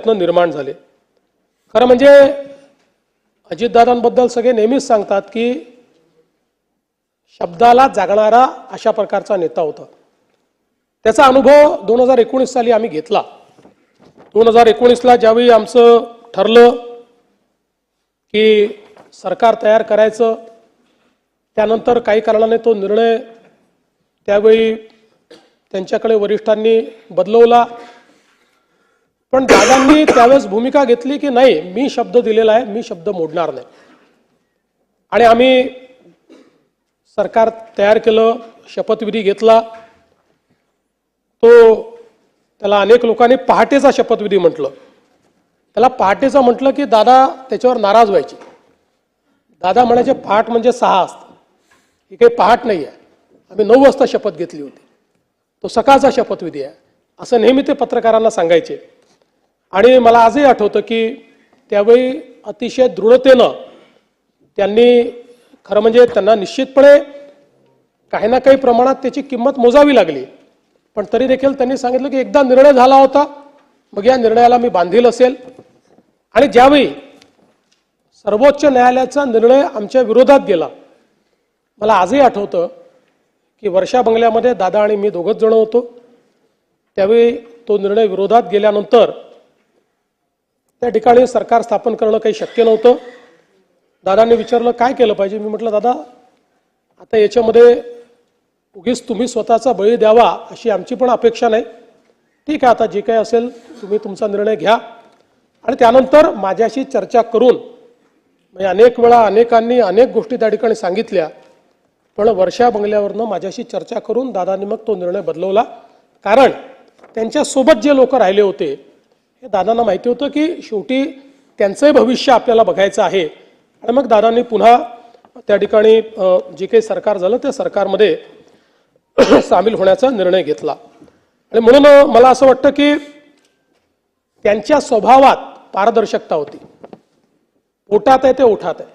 प्रश्न निर्माण झाले। खरं म्हणजे अजितदादांबद्दल सगळे नेहमीच सांगतात की शब्दाला जागणारा अशा प्रकारचा नेता होता। त्याचा अनुभव 2019 साली आम्ही घेतला। 2019ला ज्यावेळी आमचं ठरलं की सरकार तयार करायचं, त्यानंतर काही कारणाने तो निर्णय त्यावेळी त्यांच्याकडे वरिष्ठांनी बदलवला। पण दादांनी त्यावेळेस भूमिका घेतली की नाही, मी शब्द दिलेला आहे, मी शब्द मोडणार नाही। आणि आम्ही सरकार तयार केलं, शपथविधी घेतला। त्याला अनेक लोकांनी पहाटेचा शपथविधी म्हटलं। त्याला पहाटेचा म्हटलं की दादा त्याच्यावर नाराज व्हायचे। दादा म्हणायचे पहाट म्हणजे 6 असतं, ही काही पहाट नाही आहे, आम्ही 9 वाजता शपथ घेतली होती, तो सकाळचा शपथविधी आहे, असं नेहमी ते पत्रकारांना सांगायचे। आणि मला आजही आठवतं की त्यावेळी अतिशय दृढतेनं त्यांनी, खरं म्हणजे त्यांना निश्चितपणे काही ना काही प्रमाणात त्याची किंमत मोजावी लागली, पण तरी देखील त्यांनी सांगितलं की एकदा निर्णय झाला होता, मग या निर्णयाला मी बांधील असेल। आणि ज्यावेळी सर्वोच्च न्यायालयाचा निर्णय आमच्या विरोधात गेला, मला आजही आठवतं की वर्षा बंगल्यामध्ये दादा आणि मी दोघंच जण होतो। त्यावेळी तो निर्णय विरोधात गेल्यानंतर त्या ठिकाणी सरकार स्थापन करणं काही शक्य नव्हतं। दादांनी विचारलं काय केलं पाहिजे। मी म्हटलं दादा, आता याच्यामध्ये उगीच तुम्ही स्वतःचा बळी द्यावा अशी आमची पण अपेक्षा नाही, ठीक आहे, आता जे काही असेल तुम्ही तुमचा निर्णय घ्या। आणि त्यानंतर माझ्याशी चर्चा करून, म्हणजे अनेक वेळा अनेकांनी अनेक गोष्टी त्या ठिकाणी सांगितल्या, पण वर्षा बंगल्यावरनं माझ्याशी चर्चा करून दादांनी मग तो निर्णय बदलवला। कारण त्यांच्यासोबत जे लोक राहिले होते हे दादांना माहिती होतं की शेवटी त्यांचंही भविष्य आपल्याला बघायचं आहे। आणि मग दादांनी पुन्हा त्या ठिकाणी जे काही सरकार झालं त्या सरकारमध्ये सामील होण्याचा निर्णय घेतला। आणि म्हणून मला असं वाटतं की त्यांच्या स्वभावात पारदर्शकता होती। ओठात आहे ते ओठात आहे।